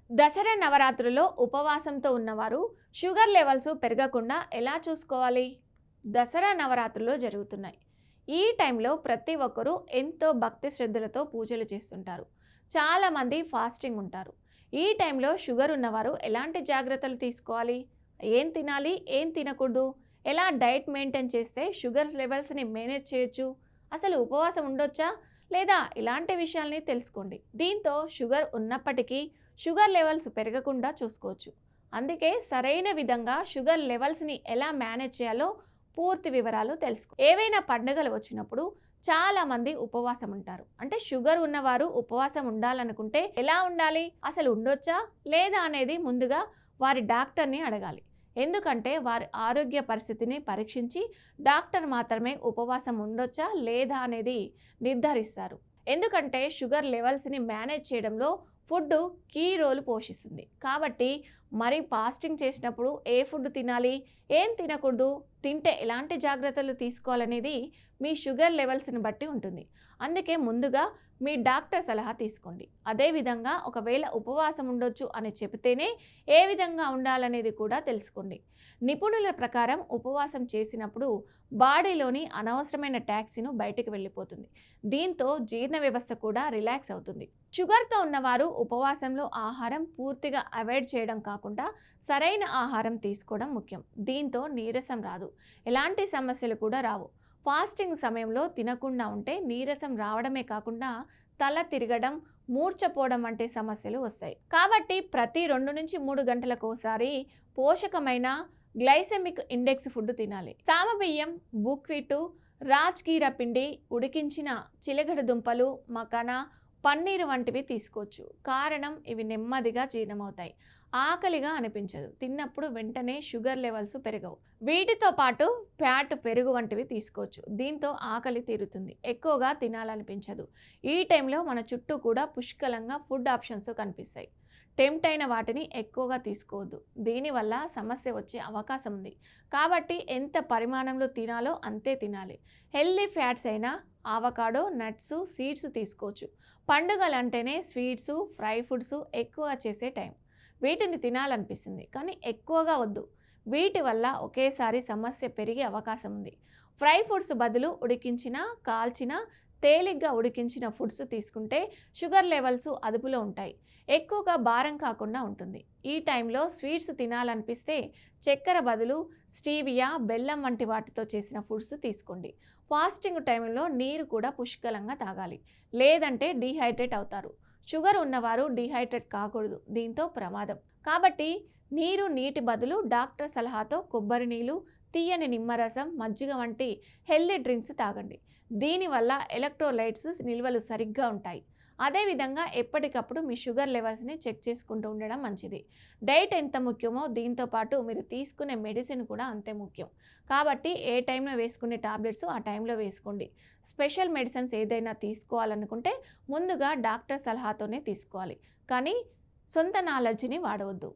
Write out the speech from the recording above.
దసరా నవరాత్రుల్లో ఉపవాసంతో ఉన్నవారు షుగర్ లెవెల్స్ పెరగకుండా ఎలా చూసుకోవాలి? దసరా నవరాత్రుల్లో జరుగుతున్నాయి. ఈ టైంలో ప్రతి ఒక్కరూ ఎంతో భక్తి శ్రద్ధలతో పూజలు చేస్తుంటారు. చాలామంది ఫాస్టింగ్ ఉంటారు. ఈ టైంలో షుగర్ ఉన్నవారు ఎలాంటి జాగ్రత్తలు తీసుకోవాలి? ఏం తినాలి? ఏం తినకూడదు? ఎలా డైట్ మెయింటైన్ చేస్తే షుగర్ లెవెల్స్ని మేనేజ్ చేయొచ్చు? అసలు ఉపవాసం ఉండొచ్చా? లేదా ఇలాంటి విషయాల్ని తెలుసుకోండి. దీంతో షుగర్ ఉన్నప్పటికీ షుగర్ లెవెల్స్ పెరగకుండా చూసుకోవచ్చు. అందుకే సరైన విధంగా షుగర్ లెవెల్స్ని ఎలా మేనేజ్ చేయాలో పూర్తి వివరాలు తెలుసుకో. ఏవైనా పండుగలు వచ్చినప్పుడు చాలామంది ఉపవాసం ఉంటారు. అంటే షుగర్ ఉన్నవారు ఉపవాసం ఉండాలనుకుంటే ఎలా ఉండాలి, అసలు ఉండొచ్చా లేదా అనేది ముందుగా వారి డాక్టర్ని అడగాలి. ఎందుకంటే వారి ఆరోగ్య పరిస్థితిని పరీక్షించి డాక్టర్ మాత్రమే ఉపవాసం ఉండొచ్చా లేదా అనేది నిర్ధారిస్తారు. ఎందుకంటే షుగర్ లెవెల్స్ని మేనేజ్ చేయడంలో ఫుడ్ కీ రోల్ పోషిస్తుంది. కాబట్టి మరి ఫాస్టింగ్ చేసినప్పుడు ఏ ఫుడ్ తినాలి, ఏం తినకూడదు, తింటే ఎలాంటి జాగ్రత్తలు తీసుకోవాలనేది మీ షుగర్ లెవెల్స్ని బట్టి ఉంటుంది. అందుకే ముందుగా మీ డాక్టర్ సలహా తీసుకోండి. అదేవిధంగా ఒకవేళ ఉపవాసం ఉండొచ్చు అని చెబితేనే ఏ విధంగా ఉండాలనేది కూడా తెలుసుకోండి. నిపుణుల ప్రకారం ఉపవాసం చేసినప్పుడు బాడీలోని అనవసరమైన టాక్సిన్ బయటికి వెళ్ళిపోతుంది. దీంతో జీర్ణ వ్యవస్థ కూడా రిలాక్స్ అవుతుంది. షుగర్తో ఉన్నవారు ఉపవాసంలో ఆహారం పూర్తిగా అవాయిడ్ చేయడం కాకుండా సరైన ఆహారం తీసుకోవడం ముఖ్యం. దీంతో నీరసం రాదు, ఎలాంటి సమస్యలు కూడా రావు. ఫాస్టింగ్ సమయంలో తినకుండా ఉంటే నీరసం రావడమే కాకుండా తల తిరగడం, మూర్ఛపోవడం వంటి సమస్యలు వస్తాయి. కాబట్టి ప్రతి 2 నుంచి 3 గంటలకు ఒకసారి పోషకమైన గ్లైసెమిక్ ఇండెక్స్ ఫుడ్ తినాలి. సామబియ్యం, బుక్వీటు, రాజ్గీర పిండి, ఉడికించిన చిలగడ దుంపలు, మకానా, పన్నీరు వంటివి తీసుకోవచ్చు. కారణం ఇవి నెమ్మదిగా జీర్ణమవుతాయి, ఆకలిగా అనిపించదు, తిన్నప్పుడు వెంటనే షుగర్ లెవెల్స్ పెరగవు. వీటితో పాటు ఫ్యాట్, పెరుగు వంటివి తీసుకోవచ్చు. దీంతో ఆకలి తీరుతుంది, ఎక్కువగా తినాలనిపించదు. ఈ టైంలో మన చుట్టూ కూడా పుష్కలంగా ఫుడ్ ఆప్షన్స్ కనిపిస్తాయి. టెంప్ట్ అయిన వాటిని ఎక్కువగా తీసుకోవద్దు, దీనివల్ల సమస్య వచ్చే అవకాశం ఉంది. కాబట్టి ఎంత పరిమాణంలో తినాలో అంతే తినాలి. హెల్దీ ఫ్యాట్స్ అయినా ఆవకాడో, నట్స్, సీడ్స్ తీసుకోవచ్చు. పండుగలు అంటేనే స్వీట్స్, ఫ్రై ఫుడ్స్ ఎక్కువగా చేసే టైం. వీటిని తినాలనిపిస్తుంది కానీ ఎక్కువగా వద్దు. వీటి వల్ల ఒకేసారి సమస్య పెరిగే అవకాశం ఉంది. ఫ్రై ఫుడ్స్ బదులు ఉడికించిన, కాల్చిన, తేలిగ్గా ఉడికించిన ఫుడ్స్ తీసుకుంటే షుగర్ లెవెల్స్ అదుపులో ఉంటాయి, ఎక్కువగా భారం కాకుండా ఉంటుంది. ఈ టైంలో స్వీట్స్ తినాలనిపిస్తే చక్కెర బదులు స్టీవియా, బెల్లం వంటి వాటితో చేసిన ఫుడ్స్ తీసుకోండి. ఫాస్టింగ్ టైంలో నీరు కూడా పుష్కలంగా తాగాలి, లేదంటే డీహైడ్రేట్ అవుతారు. షుగర్ ఉన్నవారు డీహైడ్రేట్ కాకూడదు, దీంతో ప్రమాదం. కాబట్టి నీటి బదులు డాక్టర్ సలహాతో కొబ్బరి నీళ్ళు, తీయని నిమ్మరసం, మజ్జిగ వంటి హెల్దీ డ్రింక్స్ తాగండి. దీనివల్ల ఎలక్ట్రోలైట్స్ నిల్వలు సరిగ్గా ఉంటాయి. అదేవిధంగా ఎప్పటికప్పుడు మీ షుగర్ లెవెల్స్ని చెక్ చేసుకుంటూ ఉండడం మంచిది. డైట్ ఎంత ముఖ్యమో దీంతో పాటు మీరు తీసుకునే మెడిసిన్ కూడా అంతే ముఖ్యం. కాబట్టి ఏ టైంలో వేసుకునే టాబ్లెట్స్ ఆ టైంలో వేసుకోండి. స్పెషల్ మెడిసిన్స్ ఏదైనా తీసుకోవాలనుకుంటే ముందుగా డాక్టర్ సలహాతోనే తీసుకోవాలి, కానీ సొంత నాలెడ్జ్ని వాడవద్దు.